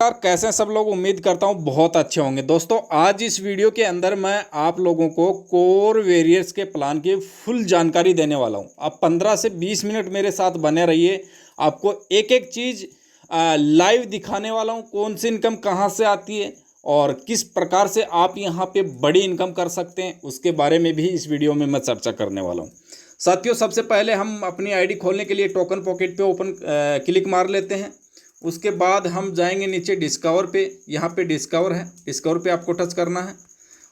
यार कैसे हैं सब लोग। उम्मीद करता हूँ बहुत अच्छे होंगे। दोस्तों आज इस वीडियो के अंदर मैं आप लोगों को कोर वेरियर्स के प्लान की फुल जानकारी देने वाला हूँ। आप 15 से 20 मिनट मेरे साथ बने रहिए। आपको एक एक चीज़ लाइव दिखाने वाला हूँ, कौन सी इनकम कहाँ से आती है और किस प्रकार से आप यहाँ पे बड़ी इनकम कर सकते हैं, उसके बारे में भी इस वीडियो में मैं चर्चा करने वाला हूँ। साथियों सबसे पहले हम अपनी आईडी खोलने के लिए टोकन पॉकेट पे ओपन क्लिक मार लेते हैं। उसके बाद हम जाएंगे नीचे डिस्कवर पे। यहाँ पे डिस्कवर है, डिस्कवर पे आपको टच करना है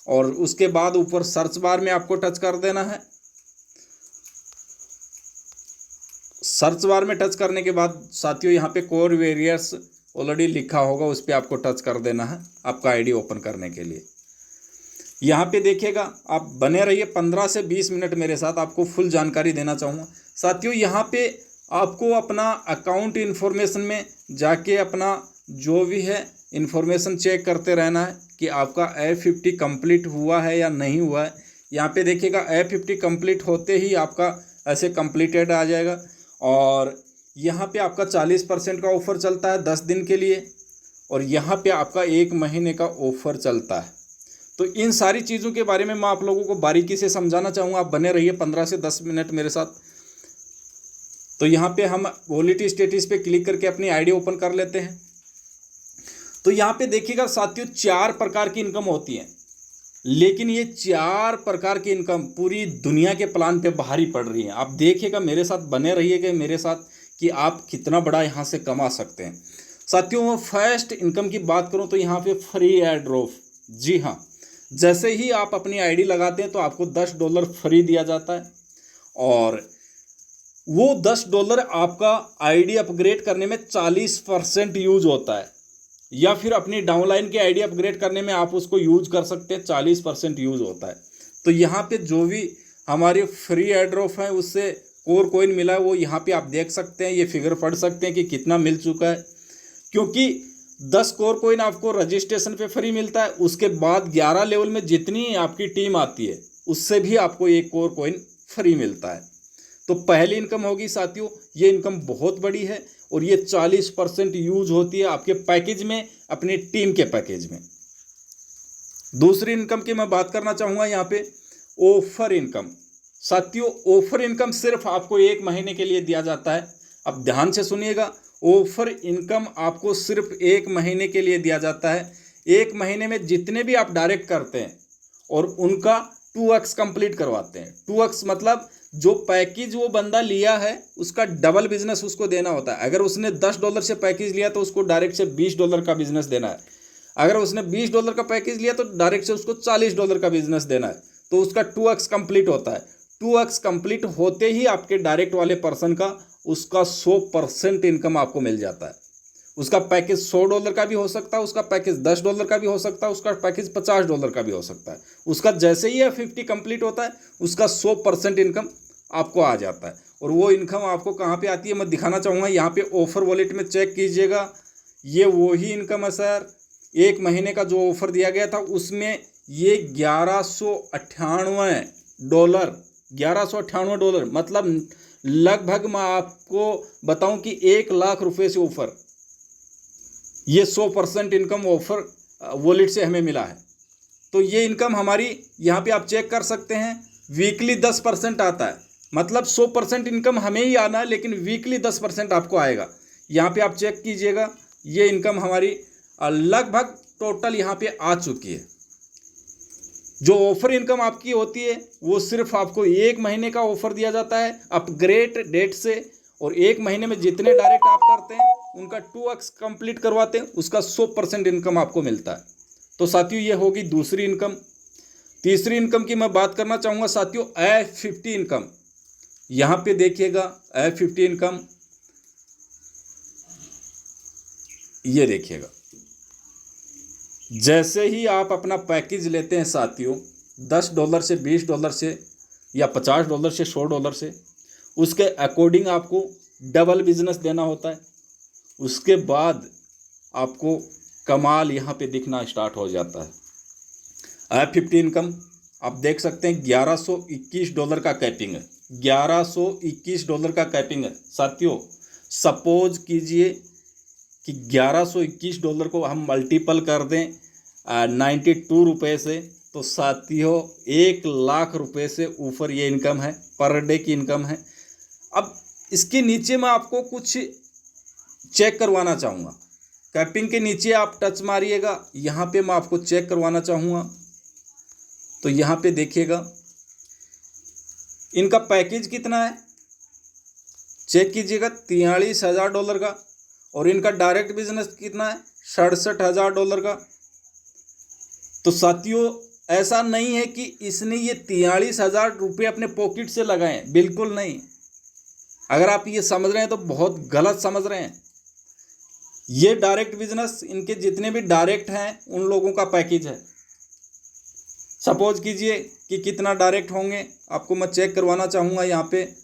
और उसके बाद ऊपर सर्च बार में आपको टच कर देना है। सर्च बार में टच करने के बाद साथियों यहाँ पे कोर वेरियर्स ऑलरेडी लिखा होगा, उस पर आपको टच कर देना है आपका आईडी ओपन करने के लिए। यहाँ पे देखिएगा, आप बने रहिए 15 से 20 मिनट मेरे साथ, आपको फुल जानकारी देना चाहूँगा। साथियों यहाँ पे आपको अपना अकाउंट इन्फॉर्मेशन में जाके अपना जो भी है इन्फॉर्मेशन चेक करते रहना है कि आपका F50 कंप्लीट हुआ है या नहीं हुआ है। यहाँ पे देखिएगा F50 कंप्लीट होते ही आपका ऐसे कंप्लीटेड आ जाएगा और यहाँ पे आपका 40% का ऑफ़र चलता है 10 दिन के लिए और यहाँ पे आपका 1 महीने का ऑफ़र चलता है। तो इन सारी चीज़ों के बारे में मैं आप लोगों को बारीकी से समझाना चाहूँगा। आप बने रहिए 15 से 10 मिनट मेरे साथ। तो यहाँ पे हम वॉलेट स्टेटस पे क्लिक करके अपनी आईडी ओपन कर लेते हैं। तो यहाँ पे देखिएगा साथियों 4 प्रकार की इनकम होती है, लेकिन ये 4 प्रकार की इनकम पूरी दुनिया के प्लान पे भारी पड़ रही है। आप देखिएगा मेरे साथ, बने रहिएगा मेरे साथ कि आप कितना बड़ा यहाँ से कमा सकते हैं। साथियों मैं फर्स्ट इनकम की बात करूँ तो यहाँ पे फ्री एयर ड्रॉप। जी हाँ, जैसे ही आप अपनी आईडी लगाते हैं तो आपको $10 फ्री दिया जाता है और वो $10 आपका आईडी अपग्रेड करने में 40% यूज होता है, या फिर अपनी डाउनलाइन की आईडी अपग्रेड करने में आप उसको यूज कर सकते हैं, 40% यूज होता है। तो यहाँ पे जो भी हमारे फ्री एयर ड्रॉप है उससे कोर कोइन मिला है, वो यहाँ पे आप देख सकते हैं, ये फिगर पढ़ सकते हैं कि कितना मिल चुका है। क्योंकि 10 कोर कोइन आपको रजिस्ट्रेशन पे फ्री मिलता है, उसके बाद 11 लेवल में जितनी आपकी टीम आती है उससे भी आपको 1 कोर कोइन फ्री मिलता है। तो पहली इनकम होगी साथियों, ये इनकम बहुत बड़ी है और ये 40% यूज होती है आपके पैकेज में, अपनी टीम के पैकेज में। दूसरी इनकम की मैं बात करना चाहूँगा यहाँ पे ऑफर इनकम। साथियों ऑफर इनकम सिर्फ आपको 1 महीने के लिए दिया जाता है। अब ध्यान से सुनिएगा, ऑफर इनकम आपको सिर्फ 1 महीने के लिए दिया जाता है। 1 महीने में जितने भी आप डायरेक्ट करते हैं और उनका 2x कंप्लीट करवाते हैं। 2x मतलब जो पैकेज वो बंदा लिया है उसका डबल बिजनेस उसको देना होता है। अगर उसने $10 से पैकेज लिया तो उसको डायरेक्ट से $20 का बिजनेस देना है। अगर उसने $20 का पैकेज लिया तो डायरेक्ट से उसको $40 का बिजनेस देना है। तो उसका 2x कंप्लीट होता है। 2x कंप्लीट होते ही आपके डायरेक्ट वाले पर्सन का उसका 100% इनकम आपको मिल जाता है। उसका पैकेज $100 का भी हो सकता है, उसका पैकेज $10 का भी हो सकता है, उसका पैकेज $50 का भी हो सकता है। उसका जैसे ही 50 कंप्लीट होता है उसका 100% इनकम आपको आ जाता है। और वो इनकम आपको कहाँ पे आती है मैं दिखाना चाहूँगा। यहाँ पे ऑफर वॉलेट में चेक कीजिएगा, ये वही इनकम है सर। 1 महीने का जो ऑफर दिया गया था उसमें ये $1198 मतलब लगभग मैं आपको बताऊं कि 1 लाख रुपए से ऊपर ये 100% इनकम ऑफर वॉलेट से हमें मिला है। तो ये इनकम हमारी यहाँ पे आप चेक कर सकते हैं, वीकली 10% आता है। मतलब 100% इनकम हमें ही आना है, लेकिन वीकली 10% आपको आएगा। यहाँ पे आप चेक कीजिएगा, ये इनकम हमारी लगभग टोटल यहाँ पे आ चुकी है। जो ऑफर इनकम आपकी होती है वो सिर्फ आपको 1 महीने का ऑफर दिया जाता है अपग्रेड डेट से, और 1 महीने में जितने डायरेक्ट आप करते हैं उनका 2x कंप्लीट करवाते हैं, उसका 100% इनकम आपको मिलता है। तो साथियों ये होगी दूसरी इनकम। तीसरी इनकम की मैं बात करना चाहूँगा साथियों F50 इनकम। यहाँ पे देखिएगा F50 इनकम, ये देखिएगा जैसे ही आप अपना पैकेज लेते हैं साथियों $10 से $20 से या $50 से $100 से, उसके अकॉर्डिंग आपको डबल बिजनेस देना होता है। उसके बाद आपको कमाल यहाँ पे दिखना स्टार्ट हो जाता है। F50 इनकम आप देख सकते हैं $1121 का कैपिंग है, $1121 का कैपिंग है साथियों। सपोज कीजिए कि $1121 को हम मल्टीपल कर दें 92 रुपये से, तो साथियों 1,00,000 रुपये से ऊपर ये इनकम है, पर डे की इनकम है। अब इसके नीचे मैं आपको कुछ चेक करवाना चाहूँगा। कैपिंग के नीचे आप टच मारिएगा, यहाँ पे मैं आपको चेक करवाना चाहूँगा। तो यहाँ पे देखिएगा इनका पैकेज कितना है, चेक कीजिएगा, $43,000 का। और इनका डायरेक्ट बिजनेस कितना है, $67,000 का। तो साथियों ऐसा नहीं है कि इसने ये 43,000 रुपये अपने पॉकेट से लगाए, बिल्कुल नहीं। अगर आप ये समझ रहे हैं तो बहुत गलत समझ रहे हैं। ये डायरेक्ट बिजनेस, इनके जितने भी डायरेक्ट हैं उन लोगों का पैकेज है। सपोज कीजिए कि कितना डायरेक्ट होंगे, आपको मैं चेक करवाना चाहूँगा। यहाँ पे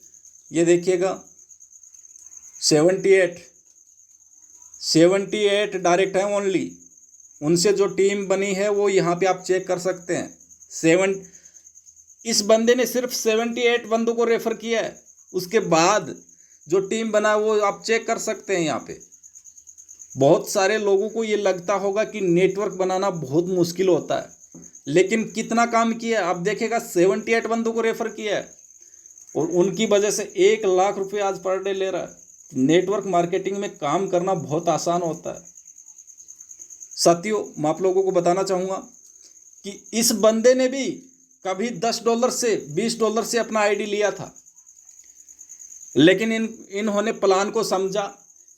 ये देखिएगा 78 डायरेक्ट हैं ओनली। उनसे जो टीम बनी है वो यहाँ पे आप चेक कर सकते हैं। इस बंदे ने सिर्फ 78 बंदों को रेफ़र किया है। उसके बाद जो टीम बना वो आप चेक कर सकते हैं। यहाँ पे बहुत सारे लोगों को ये लगता होगा कि नेटवर्क बनाना बहुत मुश्किल होता है, लेकिन कितना काम किया आप देखेगा। 78 बंदों को रेफ़र किया है और उनकी वजह से 1,00,000 रुपये आज पर डे ले रहा है। नेटवर्क मार्केटिंग में काम करना बहुत आसान होता है। साथियों मैं आप लोगों को बताना चाहूँगा कि इस बंदे ने भी कभी $10 से $20 से अपना आईडी लिया था, लेकिन इन्होंने प्लान को समझा।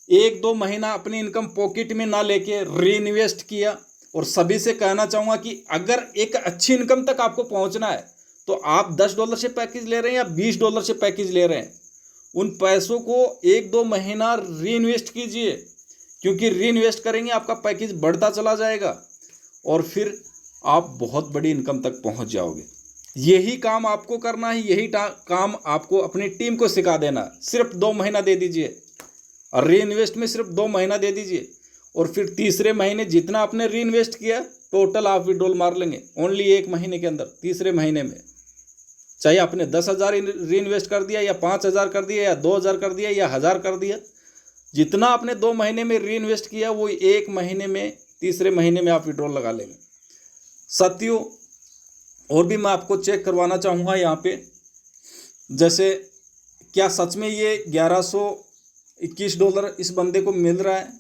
1-2 महीना अपनी इनकम पॉकेट में ना लेके री इन्वेस्ट किया। और सभी से कहना चाहूँगा कि अगर एक अच्छी इनकम तक आपको पहुँचना है तो आप $10 से पैकेज ले रहे हैं या $20 से पैकेज ले रहे हैं, उन पैसों को 1-2 महीना री इन्वेस्ट कीजिए, क्योंकि री इन्वेस्ट करेंगे आपका पैकेज बढ़ता चला जाएगा और फिर आप बहुत बड़ी इनकम तक पहुंच जाओगे। यही काम आपको करना है, यही काम आपको अपनी टीम को सिखा देना है। सिर्फ 2 महीना दे दीजिए और री इन्वेस्ट में सिर्फ 2 महीना दे दीजिए, और फिर तीसरे महीने जितना आपने री इन्वेस्ट किया टोटल आप विड्रॉल मार लेंगे ओनली 1 महीने के अंदर। तीसरे महीने में चाहे आपने 10,000 री इन्वेस्ट कर दिया या 5,000 कर दिया या 2,000 कर दिया या 1,000 कर दिया, जितना आपने 2 महीने में री इन्वेस्ट किया वो 1 महीने में, तीसरे महीने में आप विड्रॉल लगा लेंगे। साथियों और भी मैं आपको चेक करवाना चाहूँगा यहाँ पे, जैसे क्या सच में ये $1121 इस बंदे को मिल रहा है।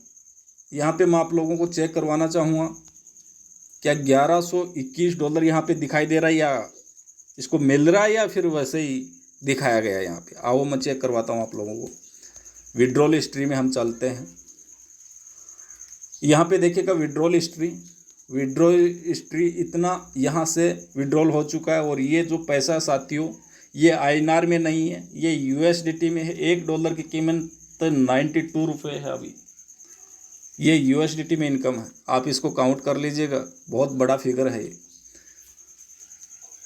यहाँ पे मैं आप लोगों को चेक करवाना चाहूँगा क्या $1121 यहाँ पे दिखाई दे रहा है या इसको मिल रहा है या फिर वैसे ही दिखाया गया है। यहाँ पे आओ मैं चेक करवाता हूँ आप लोगों को। विड्रॉल हिस्ट्री में हम चलते हैं। यहाँ पे देखिएगा विड्रॉल हिस्ट्री इतना यहाँ से विड्रॉल हो चुका है। और ये जो पैसा साथियों ये INR में नहीं है, ये USDT में है। $1 की कीमत 92 रुपये है अभी। ये USDT में इनकम है, आप इसको काउंट कर लीजिएगा, बहुत बड़ा फिगर है ये।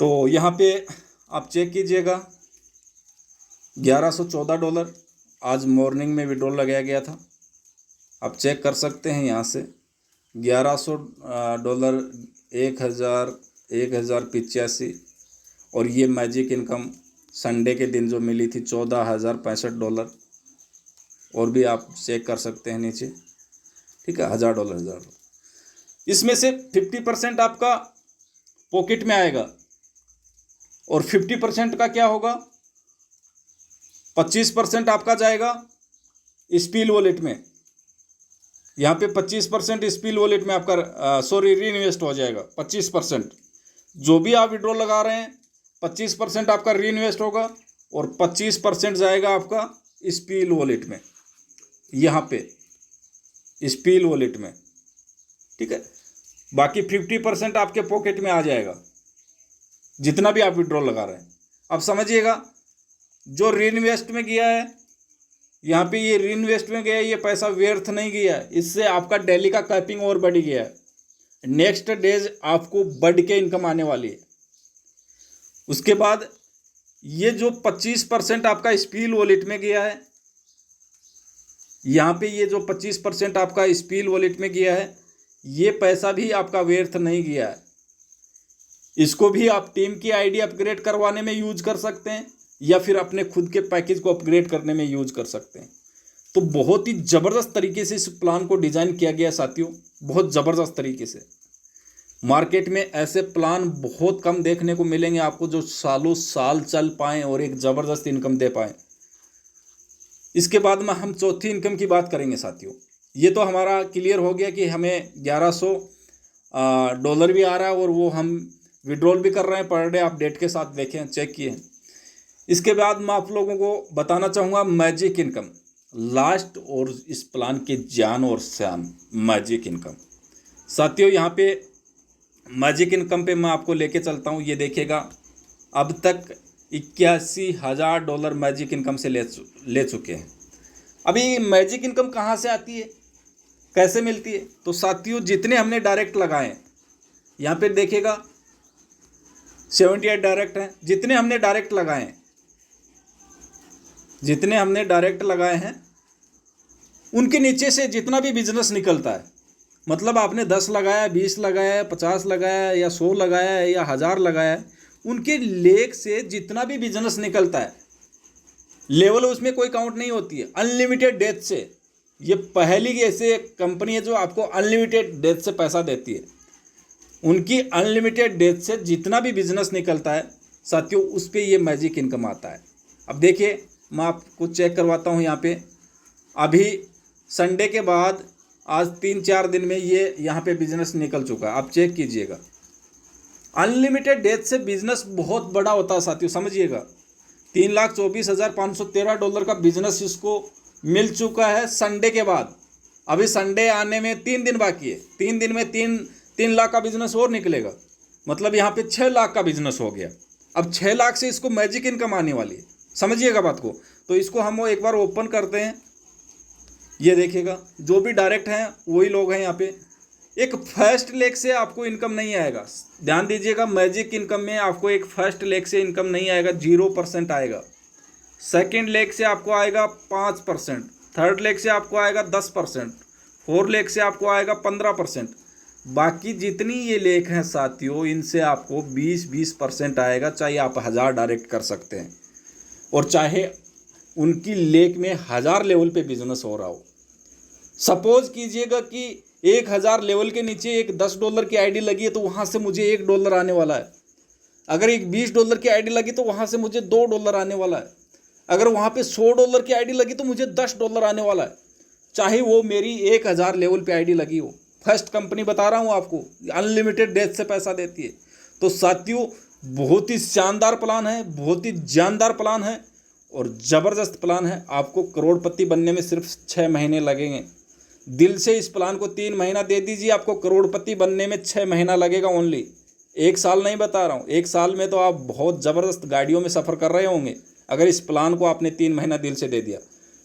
तो यहाँ पे आप चेक कीजिएगा $1114 आज मॉर्निंग में विड्रॉल लगाया गया था। आप चेक कर सकते हैं यहाँ से $1100 1085। और ये मैजिक इनकम संडे के दिन जो मिली थी $14,065। और भी आप चेक कर सकते हैं नीचे, ठीक है, $1,000। इसमें से 50% आपका पॉकेट में आएगा और 50% का क्या होगा, 25% आपका जाएगा स्पिल वॉलेट में। यहाँ पे 25% स्पिल वॉलेट में आपका री इन्वेस्ट हो जाएगा। 25% जो भी आप विड्रॉल लगा रहे हैं 25% आपका री इन्वेस्ट होगा और 25% जाएगा आपका स्पिल वॉलेट में, यहाँ पे स्पिल वॉलेट में, ठीक है। बाकी 50% आपके पॉकेट में आ जाएगा जितना भी आप विड्रॉल लगा रहे हैं। अब समझिएगा जो री इन्वेस्ट में गया है, यहाँ पे ये री इन्वेस्ट में गया है, ये पैसा व्यर्थ नहीं गया है, इससे आपका डेली का कैपिंग और बढ़ गया है। नेक्स्ट डेज आपको बढ़ के इनकम आने वाली है। उसके बाद ये जो 25% आपका स्पिल वॉलेट में गया है, यहाँ पे ये जो 25% आपका स्पिल वॉलेट में गया है, ये पैसा भी आपका व्यर्थ नहीं गया है। इसको भी आप टीम की आईडी अपग्रेड करवाने में यूज कर सकते हैं या फिर अपने खुद के पैकेज को अपग्रेड करने में यूज कर सकते हैं। तो बहुत ही ज़बरदस्त तरीके से इस प्लान को डिज़ाइन किया गया साथियों, बहुत ज़बरदस्त तरीके से। मार्केट में ऐसे प्लान बहुत कम देखने को मिलेंगे आपको जो सालों साल चल पाएँ और एक ज़बरदस्त इनकम दे पाएँ। इसके बाद में हम चौथी इनकम की बात करेंगे साथियों। ये तो हमारा क्लियर हो गया कि हमें $1100 भी आ रहा है और वो हम विड्रॉल भी कर रहे हैं पर डे। आप डेट के साथ देखें, चेक किए। इसके बाद मैं आप लोगों को बताना चाहूँगा मैजिक इनकम, लास्ट और इस प्लान के जान और शान मैजिक इनकम। साथियों यहाँ पे मैजिक इनकम पे मैं आपको लेके चलता हूँ। ये देखिएगा, अब तक $81,000 मैजिक इनकम से ले चुके हैं। अभी मैजिक इनकम कहाँ से आती है, कैसे मिलती है? तो साथियों जितने हमने डायरेक्ट लगाए हैं, यहाँ पे देखिएगा 78 डायरेक्ट हैं। जितने हमने डायरेक्ट लगाए हैं उनके नीचे से जितना भी बिजनेस निकलता है, मतलब आपने 10 लगाया, 20 लगाया, 50 लगाया या 100 लगाया या 1000 लगाया, उनके लेग से जितना भी बिजनेस निकलता है, लेवल उसमें कोई काउंट नहीं होती है। अनलिमिटेड डेथ से, ये पहली ऐसे कंपनी है जो आपको अनलिमिटेड डेथ से पैसा देती है। उनकी अनलिमिटेड डेथ से जितना भी बिजनेस निकलता है साथियों, उस पर ये मैजिक इनकम आता है। अब देखिए, मैं आपको चेक करवाता हूँ। यहाँ पे अभी संडे के बाद आज 3-4 दिन में ये यहाँ पे बिजनेस निकल चुका है। आप चेक कीजिएगा, अनलिमिटेड डेथ से बिजनेस बहुत बड़ा होता है साथियों, समझिएगा। $3,24,513 का बिजनेस इसको मिल चुका है संडे के बाद। अभी संडे आने में 3 दिन बाकी है। 3 दिन में 3 लाख का बिजनेस और निकलेगा, मतलब यहाँ पे 6 लाख का बिजनेस हो गया। अब 6 लाख से इसको मैजिक इनकम आने वाली है, समझिएगा बात को। तो इसको हम एक बार ओपन करते हैं। ये देखिएगा, जो भी डायरेक्ट हैं वही लोग हैं यहाँ पे। एक फर्स्ट लेग से आपको इनकम नहीं आएगा, ध्यान दीजिएगा। मैजिक इनकम में आपको एक फर्स्ट लेग से इनकम नहीं आएगा, 0% आएगा। सेकंड लेग से आपको आएगा 5%, थर्ड लेग से आपको आएगा 10%, फोर्थ लेग से आपको आएगा 15%। बाकी जितनी ये लेग हैं साथियों, इनसे आपको 20% आएगा, चाहे आप 1000 डायरेक्ट कर सकते हैं और चाहे उनकी लेग में 1000 लेवल पे बिजनेस हो रहा हो। सपोज कीजिएगा कि 1000 लेवल के नीचे एक $10 की आईडी लगी है तो वहाँ से मुझे $1 आने वाला है। अगर एक $20 की आईडी लगी तो वहाँ से मुझे $2 आने वाला है। अगर वहाँ पे $100 की आईडी लगी तो मुझे $10 आने वाला है, चाहे वो मेरी 1000 लेवल पे आईडी लगी हो। फर्स्ट कंपनी बता रहा हूँ आपको, अनलिमिटेड डेथ से पैसा देती है। तो साथियों बहुत ही शानदार प्लान है, बहुत ही जानदार प्लान है और ज़बरदस्त प्लान है। आपको करोड़पति बनने में सिर्फ 6 महीने लगेंगे। दिल से इस प्लान को 3 महीना दे दीजिए, आपको करोड़पति बनने में 6 महीना लगेगा ओनली। 1 साल नहीं बता रहा हूँ, 1 साल में तो आप बहुत ज़बरदस्त गाड़ियों में सफ़र कर रहे होंगे अगर इस प्लान को आपने 3 महीना दिल से दे दिया।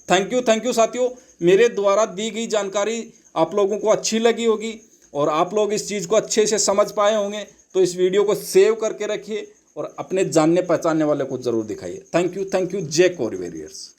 थैंक यू साथियों। मेरे द्वारा दी गई जानकारी आप लोगों को अच्छी लगी होगी और आप लोग इस चीज़ को अच्छे से समझ पाए होंगे। तो इस वीडियो को सेव करके रखिए और अपने जानने पहचानने वाले को ज़रूर दिखाइए। Thank you. जय कोर वॉरियर्स।